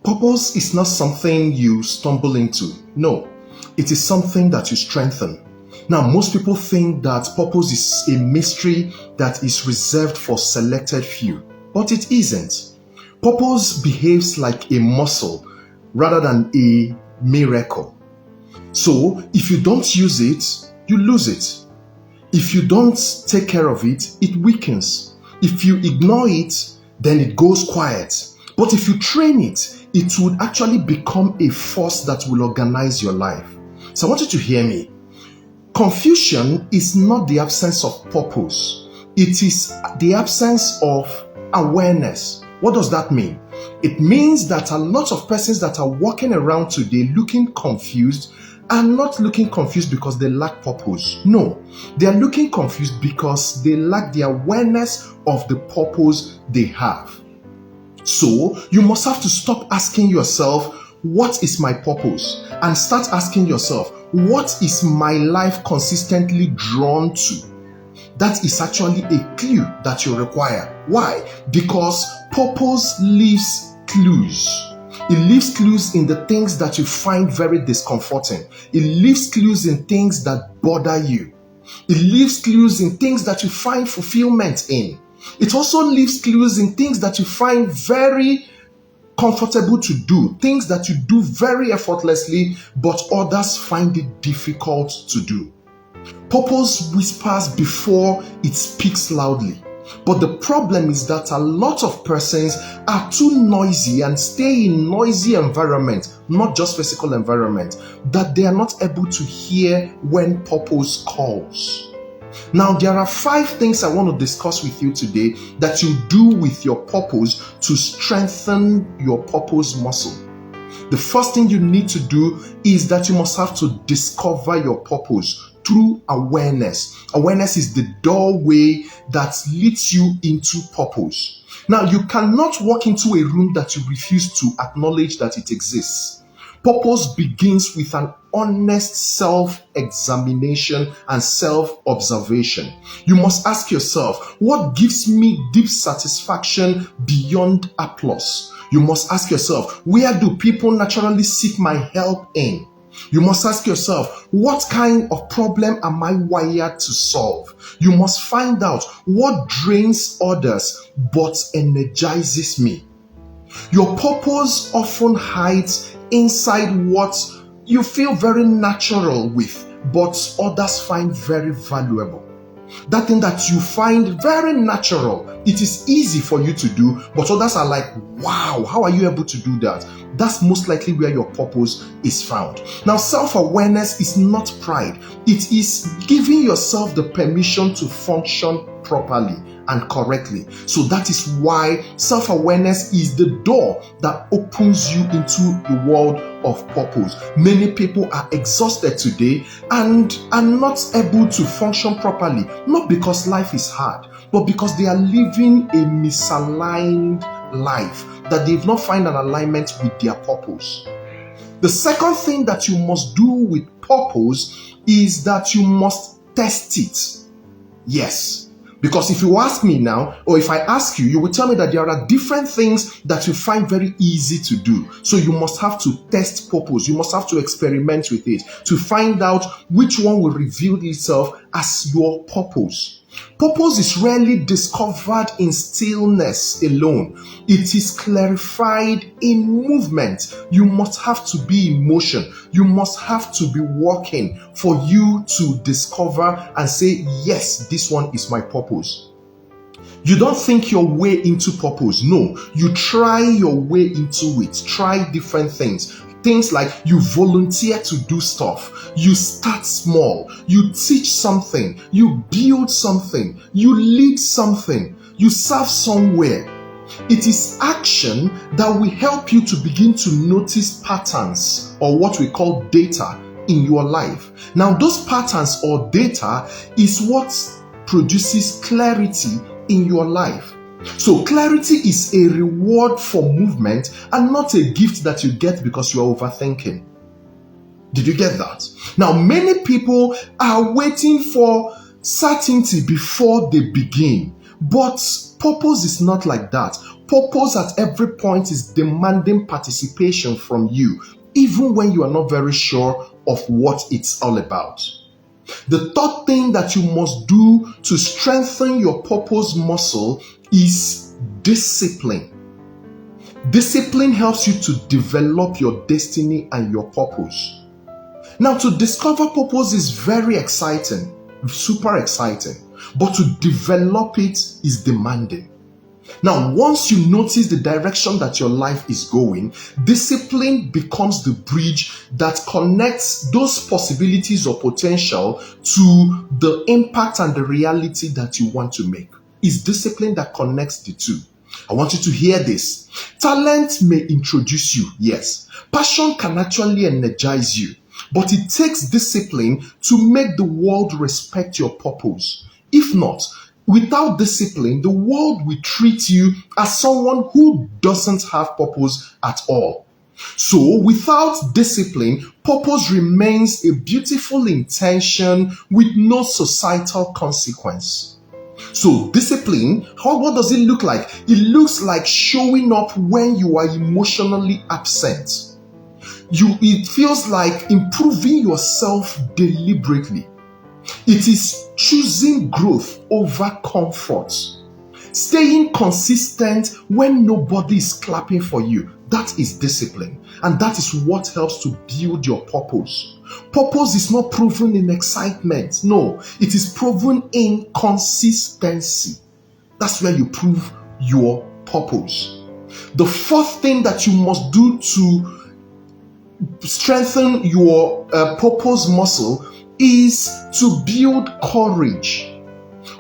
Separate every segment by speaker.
Speaker 1: Purpose is not something you stumble into. No, it is something that you strengthen. Now, most people think that purpose is a mystery that is reserved for selected few, but it isn't. Purpose behaves like a muscle rather than a miracle. So, if you don't use it, you lose it. If you don't take care of it, it weakens. If you ignore it, then it goes quiet. But if you train it, it would actually become a force that will organize your life. So I want you to hear me. Confusion is not the absence of purpose. It is the absence of awareness. What does that mean? It means that a lot of persons that are walking around today looking confused are not looking confused because they lack purpose. No, they are looking confused because they lack the awareness of the purpose they have. So you must have to stop asking yourself, what is my purpose? And start asking yourself, what is my life consistently drawn to? That is actually a clue that you require. Why? Because purpose leaves clues. It leaves clues in the things that you find very discomforting. It leaves clues in things that bother you. It leaves clues in things that you find fulfillment in. It also leaves clues in things that you find very comfortable to do, things that you do very effortlessly, but others find it difficult to do. Purpose whispers before it speaks loudly. But the problem is that a lot of persons are too noisy and stay in noisy environment, not just physical environment, that they are not able to hear when purpose calls. Now, there are 5 things I want to discuss with you today that you do with your purpose to strengthen your purpose muscle. The first thing you need to do is that you must have to discover your purpose through awareness. Awareness is the doorway that leads you into purpose. Now, you cannot walk into a room that you refuse to acknowledge that it exists. Purpose begins with an honest self-examination and self-observation. You must ask yourself, what gives me deep satisfaction beyond applause? You must ask yourself, where do people naturally seek my help in? You must ask yourself, what kind of problem am I wired to solve? You must find out what drains others but energizes me. Your purpose often hides inside what you feel very natural with, but others find very valuable. That thing that you find very natural, it is easy for you to do, but others are like, wow, how are you able to do that? That's most likely where your purpose is found. Now, self-awareness is not pride. It is giving yourself the permission to function properly and correctly. So that is why self-awareness is the door that opens you into the world of purpose. Many people are exhausted today and are not able to function properly, not because life is hard, but because they are living a misaligned life, that they've not found an alignment with their purpose. The second thing that you must do with purpose is that you must test it. Yes. Because if you ask me now, or if I ask you, you will tell me that there are different things that you find very easy to do. So you must have to test purpose. You must have to experiment with it to find out which one will reveal itself as your purpose. Purpose is rarely discovered in stillness alone. It is clarified in movement. You must have to be in motion. You must have to be walking for you to discover and say, yes, this one is my purpose. You don't think your way into purpose. No, you try your way into it. Try different things. Things like you volunteer to do stuff, you start small, you teach something, you build something, you lead something, you serve somewhere. It is action that will help you to begin to notice patterns, or what we call data, in your life. Now, those patterns or data is what produces clarity in your life. So clarity is a reward for movement and not a gift that you get because you are overthinking. Did you get that? Now, many people are waiting for certainty before they begin, but purpose is not like that. Purpose at every point is demanding participation from you, even when you are not very sure of what it's all about. The third thing that you must do to strengthen your purpose muscle is discipline. Discipline helps you to develop your destiny and your purpose. Now, to discover purpose is very exciting, super exciting, but to develop it is demanding. Now, once you notice the direction that your life is going, discipline becomes the bridge that connects those possibilities or potential to the impact and the reality that you want to make. It's discipline that connects the two. I want you to hear this. Talent may introduce you, yes. Passion can actually energize you, but it takes discipline to make the world respect your purpose. If not, without discipline, the world will treat you as someone who doesn't have purpose at all. So, without discipline, purpose remains a beautiful intention with no societal consequence. So, discipline, what does it look like? It looks like showing up when you are emotionally absent. It feels like improving yourself deliberately. It is choosing growth over comfort. Staying consistent when nobody is clapping for you. That is discipline. And that is what helps to build your purpose. Purpose is not proven in excitement. No, it is proven in consistency. That's where you prove your purpose. The fourth thing that you must do to strengthen your purpose muscle is to build courage.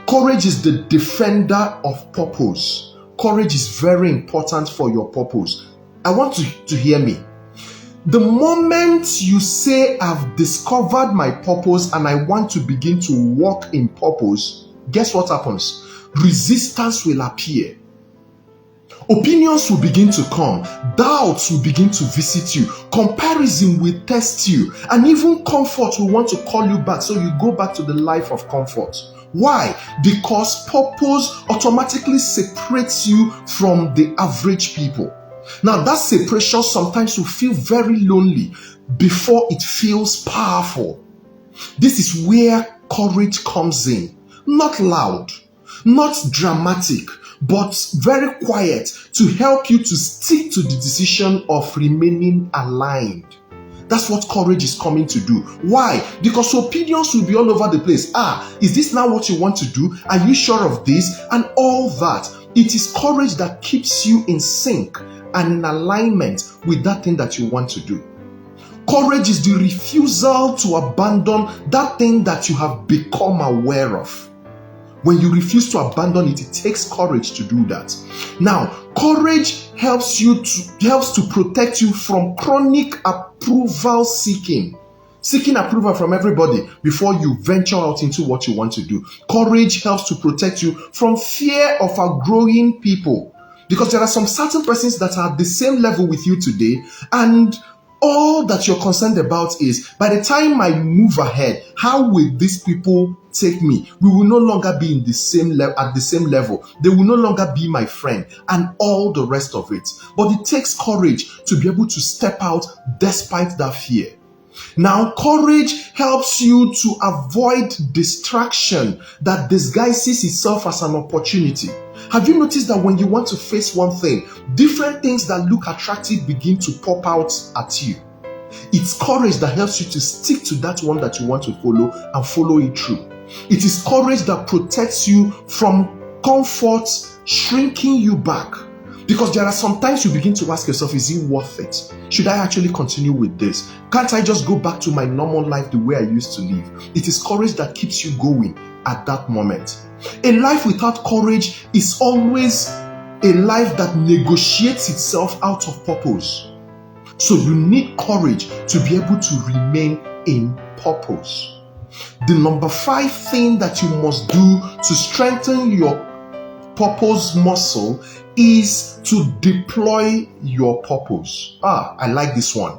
Speaker 1: Courage is the defender of purpose. Courage is very important for your purpose. I want you to hear me. The moment you say, I've discovered my purpose and I want to begin to walk in purpose, guess what happens? Resistance will appear. Opinions will begin to come. Doubts will begin to visit you. Comparison will test you. And even comfort will want to call you back. So you go back to the life of comfort. Why? Because purpose automatically separates you from the average people. Now, that separation sometimes will feel very lonely before it feels powerful. This is where courage comes in. Not loud, not dramatic, but very quiet to help you to stick to the decision of remaining aligned. That's what courage is coming to do. Why? Because opinions will be all over the place. Is this now what you want to do? Are you sure of this? And all that. It is courage that keeps you in sync and in alignment with that thing that you want to do. Courage is the refusal to abandon that thing that you have become aware of. When you refuse to abandon it, it takes courage to do that. Now, courage helps to protect you from chronic approval seeking. Seeking approval from everybody before you venture out into what you want to do. Courage helps to protect you from fear of outgrowing people. Because there are some certain persons that are at the same level with you today, and all that you're concerned about is, by the time I move ahead, how will these people take me? We will no longer be in the same at the same level. They will no longer be my friend, and all the rest of it. But it takes courage to be able to step out despite that fear. Now, courage helps you to avoid distraction that disguises itself as an opportunity. Have you noticed that when you want to face one thing, different things that look attractive begin to pop out at you? It's courage that helps you to stick to that one that you want to follow and follow it through. It is courage that protects you from comfort shrinking you back. Because there are some times you begin to ask yourself, is it worth it? Should I actually continue with this? Can't I just go back to my normal life the way I used to live? It is courage that keeps you going at that moment. A life without courage is always a life that negotiates itself out of purpose. So you need courage to be able to remain in purpose. The number 5 thing that you must do to strengthen your purpose muscle is to deploy your purpose. I like this one.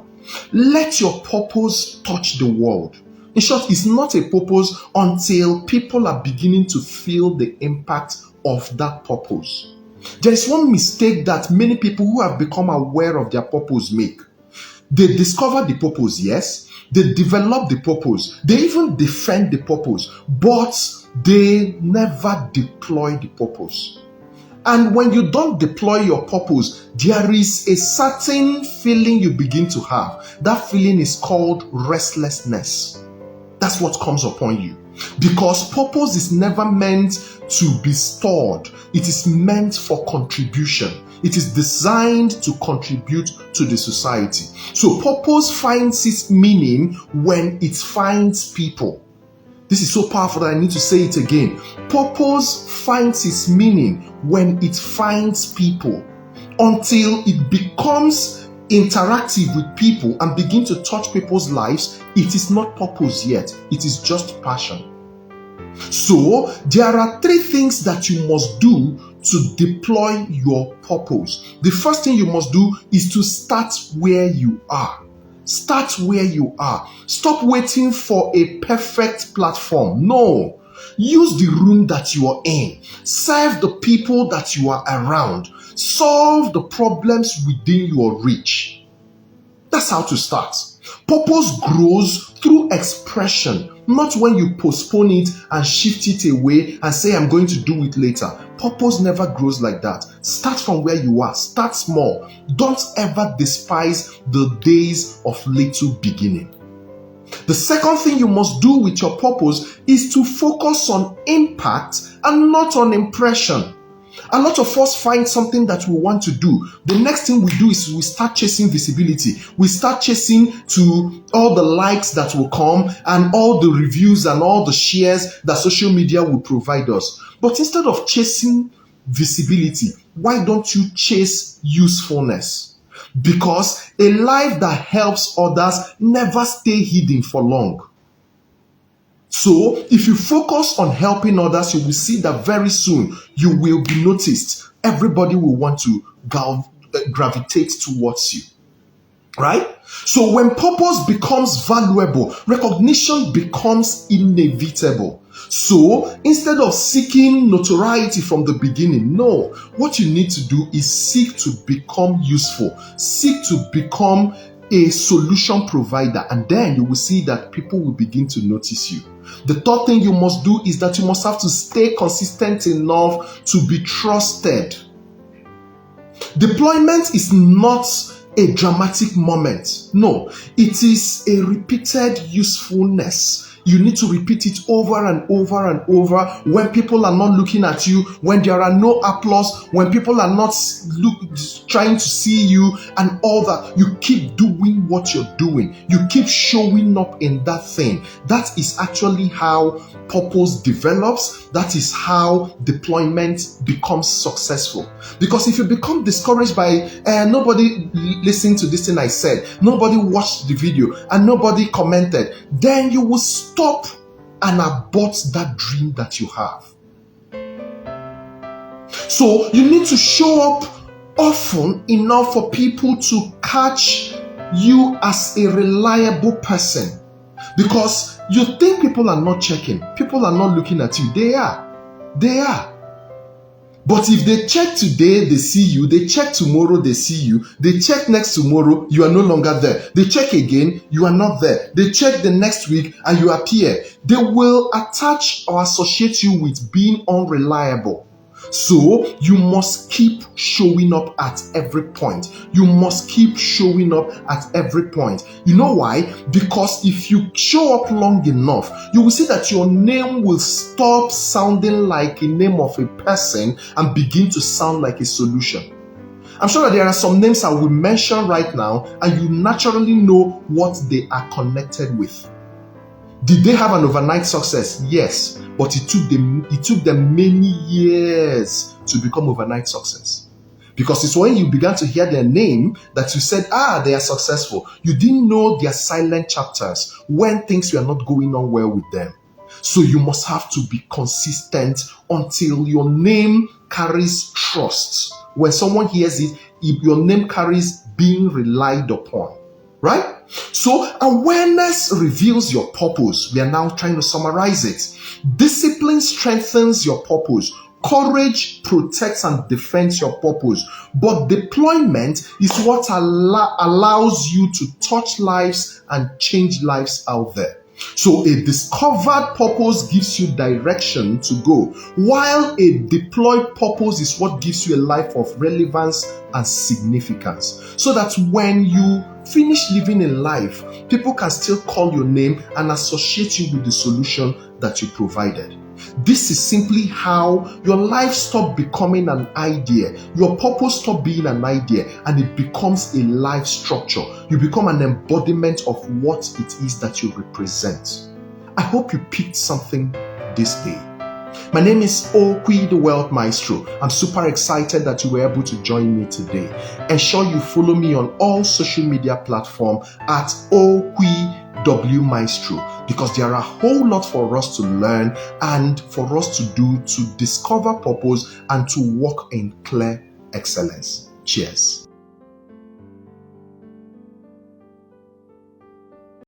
Speaker 1: Let your purpose touch the world. In short, it's not a purpose until people are beginning to feel the impact of that purpose. There is one mistake that many people who have become aware of their purpose make. They discover the purpose, yes. They develop the purpose. They even defend the purpose, but they never deploy the purpose. And when you don't deploy your purpose, there is a certain feeling you begin to have. That feeling is called restlessness. That's what comes upon you. Because purpose is never meant to be stored. It is meant for contribution. It is designed to contribute to the society. So purpose finds its meaning when it finds people. This is so powerful that I need to say it again. Purpose finds its meaning when it finds people. Until it becomes interactive with people and begin to touch people's lives, it is not purpose yet. It is just passion. So there are three things that you must do to deploy your purpose. The first thing you must do is to start where you are. Start where you are. Stop waiting for a perfect platform. No. Use the room that you are in. Serve the people that you are around. Solve the problems within your reach. That's how to start. Purpose grows through expression, not when you postpone it and shift it away and say, I'm going to do it later. Purpose never grows like that. Start from where you are. Start small. Don't ever despise the days of little beginning. The second thing you must do with your purpose is to focus on impact and not on impression. A lot of us find something that we want to do. The next thing we do is we start chasing visibility. We start chasing to all the likes that will come and all the reviews and all the shares that social media will provide us. But instead of chasing visibility, why don't you chase usefulness? Because a life that helps others never stay hidden for long. So, if you focus on helping others, you will see that very soon you will be noticed. Everybody will want to gravitate towards you. Right? So, when purpose becomes valuable, recognition becomes inevitable. So, instead of seeking notoriety from the beginning, no. What you need to do is seek to become useful. Seek to become a solution provider, and then you will see that people will begin to notice you. The third thing you must do is that you must have to stay consistent enough to be trusted. Deployment is not a dramatic moment. No, it is a repeated usefulness. You need to repeat it over and over and over when people are not looking at you, when there are no applause, when people are not trying to see you and all that. You keep doing what you're doing. You keep showing up in that thing. That is actually how purpose develops. That is how deployment becomes successful. Because if you become discouraged by nobody listened to this thing I said, nobody watched the video, and nobody commented, then you will stop and abort that dream that you have. So you need to show up often enough for people to catch you as a reliable person. Because you think people are not checking, people are not looking at you. They are. But if they check today, they see you. They check tomorrow, they see you. They check next tomorrow, you are no longer there. They check again, you are not there. They check the next week and you appear. They will attach or associate you with being unreliable. So you must keep showing up at every point. You must keep showing up at every point. You know why? Because if you show up long enough, you will see that your name will stop sounding like a name of a person and begin to sound like a solution. I'm sure that there are some names I will mention right now and you naturally know what they are connected with. Did they have an overnight success? Yes, but it took them many years to become overnight success. Because it's when you began to hear their name that you said, they are successful. You didn't know their silent chapters when things were not going on well with them. So you must have to be consistent until your name carries trust. When someone hears it, your name carries being relied upon. Right? So awareness reveals your purpose. We are now trying to summarize it. Discipline strengthens your purpose. Courage protects and defends your purpose, but deployment is what allows you to touch lives and change lives out there. So a discovered purpose gives you direction to go, while a deployed purpose is what gives you a life of relevance and significance. So that when you finish living in life, people can still call your name and associate you with the solution that you provided. This is simply how your life stops becoming an idea. Your purpose stops being an idea and it becomes a life structure. You become an embodiment of what it is that you represent. I hope you picked something this day. My name is Oqui, the Wealth Maestro. I'm super excited that you were able to join me today. Ensure you follow me on all social media platforms at Oqui W Maestro, because there are a whole lot for us to learn and for us to do to discover purpose and to walk in clear excellence. Cheers.